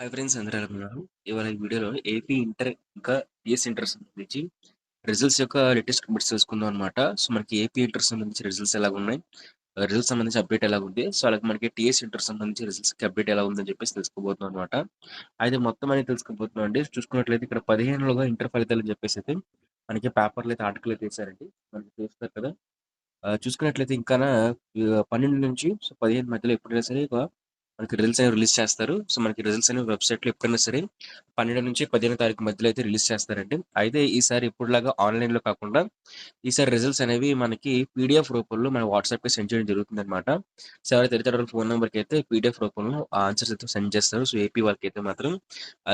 Hi friends, అందరూ ఎలా ఉన్నారు? ఇవాళ ఈ వీడియోలో ఏపీ ఇంటర్ ఇంకా టీఎస్ ఇంటర్ సంబంధించి రిజల్ట్స్ యొక్క లేటెస్ట్ అప్డేట్స్ తెలుసుకుందాం అనమాట. సో మనకి ఏపీ ఇంటర్ సంబంధించి రిజల్ట్స్ ఎలాగున్నాయి, రిజల్ట్స్ సంబంధించి అప్డేట్ ఎలాగుంది, సో అలాగే మనకి టీఎస్ ఇంటర్ సంబంధించి రిజల్ట్స్కి అప్డేట్ ఎలా ఉందని చెప్పేసి తెలుసుకోబోతున్నాం అనమాట. అయితే మొత్తం అనేది తెలుసుకోబోతున్నాం అండి. చూసుకున్నట్లయితే ఇక్కడ 15లోగా ఇంటర్ ఫలితాలు అని చెప్పేసి అయితే మనకి పేపర్లు అయితే ఆర్టికల్ అయితే వేశారండి. మనకి చూస్తారు కదా. చూసుకున్నట్లయితే ఇంకా 12 నుంచి 15 మధ్యలో ఎప్పుడైనా సరే మనకి రిజల్ట్స్ అనేవి రిలీజ్ చేస్తారు. సో మనకి రిజల్ట్స్ అనేవి వెబ్సైట్లో ఎప్పుడైనా సరే 12 నుంచి 15 తారీఖు మధ్యలో అయితే రిలీజ్ చేస్తారండి. అయితే ఈసారి ఇప్పుడులాగా ఆన్లైన్లో కాకుండా ఈసారి రిజల్ట్స్ అనేవి మనకి పీడిఎఫ్ రూపంలో మన వాట్సాప్కి సెండ్ చేయడం జరుగుతుంది అనమాట. సో ఎవరైతే తల్లిదండ్రుల ఫోన్ నెంబర్కి అయితే పీడిఎఫ్ రూపంలో ఆ ఆన్సర్స్ అయితే సెండ్ చేస్తారు. సో ఏపీ వాళ్ళకి అయితే మాత్రం,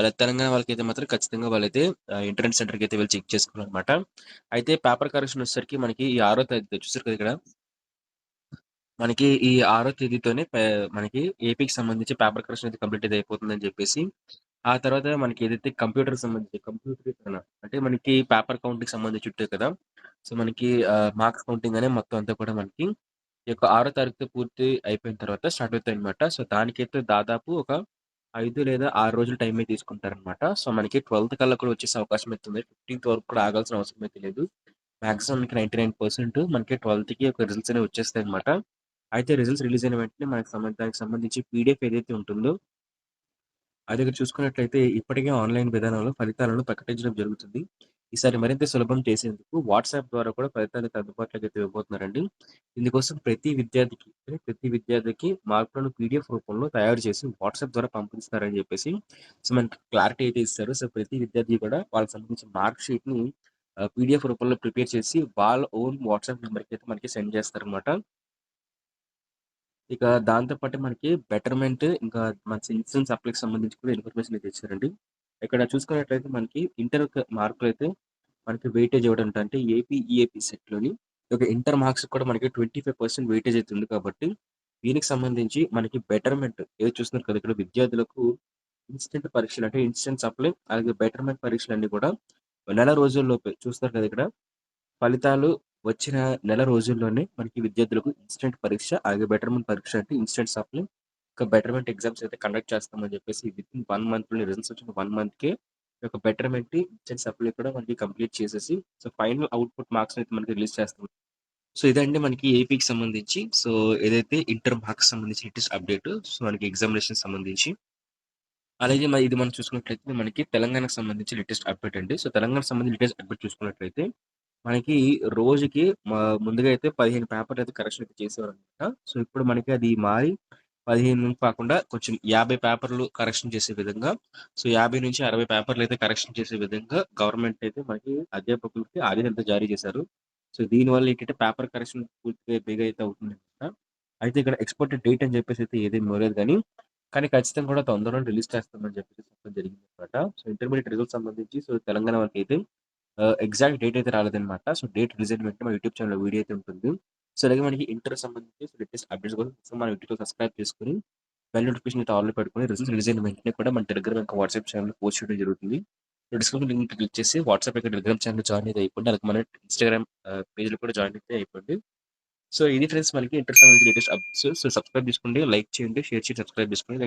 అలా తెలంగాణ వాళ్ళకి అయితే మాత్రం ఖచ్చితంగా వాళ్ళైతే ఇంటర్నెట్ సెంటర్కి అయితే వెళ్ళి చెక్ చేసుకోవాలన్నమాట. అయితే పేపర్ కరెక్షన్ వచ్చేసరికి మనకి ఈ 6వ తేదీ చూసారు కదా ఇక్కడ, మనకి ఈ 6వ తేదీతోనే మనకి ఏపీకి సంబంధించి పేపర్ కరెక్షన్ అయితే కంప్లీట్ అయితే అయిపోతుందని చెప్పేసి, ఆ తర్వాత మనకి ఏదైతే కంప్యూటర్‌కి సంబంధించి కంప్యూటరీకరణ అంటే మనకి పేపర్ కౌంట్‌కి సంబంధించి ఉంటాయి కదా. సో మనకి మార్క్స్ కౌంటింగ్ అనే మొత్తం అంతా కూడా మనకి ఈ యొక్క 6వ తారీఖుతో పూర్తి అయిపోయిన తర్వాత స్టార్ట్ అవుతాయన్నమాట. సో దానికైతే దాదాపు ఒక 5 లేదా 6 రోజులు టైం అయితే తీసుకుంటారనమాట. సో మనకి 12థ్ కల్లా కూడా వచ్చేసే అవకాశం అయితే ఉంది. 15థ్ వరకు కూడా ఆగాల్సిన అవసరం అయితే లేదు. మాక్సిమం మనకి 99% మనకి 12థ్‌కి ఒక రిజల్ట్స్ అనేవి వచ్చేస్తాయన్నమాట. అయితే రిజల్ట్స్ రిలీజ్ అయిన వెంటనే మనకి దానికి సంబంధించి పీడిఎఫ్ ఏదైతే ఉంటుందో, అది ఇక్కడ చూసుకున్నట్లయితే ఇప్పటికే ఆన్లైన్ విధానంలో ఫలితాలను ప్రకటించడం జరుగుతుంది. ఈసారి మరింత సులభం చేసేందుకు వాట్సాప్ ద్వారా కూడా ఫలితాలకు అందుబాటులోకి అయితే ఇవ్వబోతున్నారండి. ఇందుకోసం ప్రతి విద్యార్థికి మార్కులను పీడిఎఫ్ రూపంలో తయారు చేసి వాట్సాప్ ద్వారా పంపిస్తారని చెప్పేసి సో మనకి క్లారిటీ అయితే ఇస్తారు. సో ప్రతి విద్యార్థి కూడా వాళ్ళకి సంబంధించిన మార్క్ షీట్‌ని పీడిఎఫ్ రూపంలో ప్రిపేర్ చేసి వాళ్ళ ఓన్ వాట్సాప్ నెంబర్‌కి అయితే మనకి సెండ్ చేస్తారనమాట. ఇక దాంతో పాటు మనకి బెటర్‌మెంట్ ఇంకా మన ఇన్సూరెన్స్ అప్లైకి సంబంధించి కూడా ఇన్ఫర్మేషన్ అయితే ఇచ్చారండి. ఇక్కడ చూసుకున్నట్లయితే మనకి ఇంటర్ మార్కులైతే మనకి వెయిటేజ్ ఇవ్వడంట. అంటే ఏపీ, ఈఏపీ సెట్‌లోని ఒక ఇంటర్ మార్క్స్ కూడా మనకి 25% వెయిటేజ్ అయితే ఉంది కాబట్టి, దీనికి సంబంధించి మనకి బెటర్‌మెంట్ ఏది చూస్తున్నారు కదా, ఇక్కడ విద్యార్థులకు ఇన్స్టంట్ పరీక్షలు అంటే ఇన్స్టంట్ సప్లై అలాగే బెటర్‌మెంట్ పరీక్షలన్నీ కూడా నెల రోజుల్లోపే చూస్తున్నారు కదా ఇక్కడ. ఫలితాలు వచ్చిన నెల రోజుల్లోనే మనకి విద్యార్థులకు ఇన్స్టంట్ పరీక్ష, అలాగే బెటర్‌మెంట్ పరీక్ష అంటే ఇన్స్టంట్ సప్లై, ఇంకా బెటర్‌మెంట్ ఎగ్జామ్స్ అయితే కండక్ట్ చేస్తామని చెప్పేసి వితిన్ 1 మంత్‌లోనే రిజల్ట్స్ వచ్చిన 1 మంత్‌కే ఈ యొక్క బెటర్‌మెంట్, ఇన్స్టంట్ సప్లై కూడా మనకి కంప్లీట్ చేసేసి సో ఫైనల్ అవుట్‌పుట్ మార్క్స్ అయితే మనకి రిలీజ్ చేస్తాం. సో ఇదండి మనకి ఏపీకి సంబంధించి. సో ఏదైతే ఇంటర్ మార్క్స్ సంబంధించి లేటెస్ట్ అప్డేట్. సో మనకి ఎగ్జామినేషన్ సంబంధించి. అలాగే ఇది మనం చూసుకున్నట్లయితే మనకి తెలంగాణకు సంబంధించి లేటెస్ట్ అప్డేట్ అండి. సో తెలంగాణకు సంబంధించి లేటెస్ట్ అప్డేట్ చూసుకున్నట్లయితే మనకి రోజుకి ముందుగా అయితే 15 పేపర్లు అయితే కరెక్షన్ అయితే చేసేవారనమాట. సో ఇప్పుడు మనకి అది మారి 15 కాకుండా కొంచెం 50 పేపర్లు కరెక్షన్ చేసే విధంగా, సో 50-60 పేపర్లు అయితే కరెక్షన్ చేసే విధంగా గవర్నమెంట్ అయితే మనకి అధ్యాపకులకి ఆదేశాలు జారీ చేశారు. సో దీనివల్ల ఏంటంటే పేపర్ కరెక్షన్ పూర్తిగా బేగా అయితే అవుతుందన్నమాట. అయితే ఇక్కడ ఎక్స్‌పెక్టెడ్ డేట్ అని చెప్పేసి అయితే ఏదేమి ఇవ్వలేదు గానీ, కానీ ఖచ్చితంగా కూడా తొందరలోనే రిలీజ్ చేస్తామని చెప్పేసి చెప్పడం జరిగిందనమాట. సో ఇంటర్మీడియేట్ రిజల్ట్స్ సంబంధించి సో తెలంగాణ వాళ్ళకైతే ఎగ్జాక్ట్ డేట్ అయితే రాలేదనమాట. సో డేట్ రిలీజ్ అయిన వెంటనే మన యూట్యూబ్ ఛానెల్‌లో వీడియో అయితే ఉంటుంది. సో అలాగే మనకి ఇంటర్ సంబంధించి లేటెస్ట్ అప్డేట్స్ కోసం మన యూట్యూబ్‌లో సబ్స్క్రైబ్ చేసుకొని, బెల్ నోటిఫికేషన్ అయితే ఆల్‌లో పెట్టుకొని రిజల్ట్స్ రిలీజ్ అయిన వెంటనే కూడా మన టెలిగ్రామ్ ఇంకా వాట్సాప్ ఛానెల్‌లో పోస్ట్ చేయడం జరుగుతుంది. సో డిస్క్రిప్షన్ లింక్ క్లిక్ చేసి వాట్సాప్ ఇంకా టెలిగ్రామ్ ఛానెల్‌లో జాయిన్ అయితే అయిపోండి. అలాగే మన ఇన్‌స్టాగ్రామ్ పేజ్‌లో కూడా జాయిన్ అయితే అయిపోండి. సో ఇది ఫ్రెండ్స్ మనకి ఇంటర్ సంబంధించి లేటెస్ట్ అప్డేట్స్. సో సబ్స్క్రైబ్ చేసుకోండి, లైక్ చేయండి, షేర్ చేయండి, సబ్స్క్రైబ్ చేసుకోండి.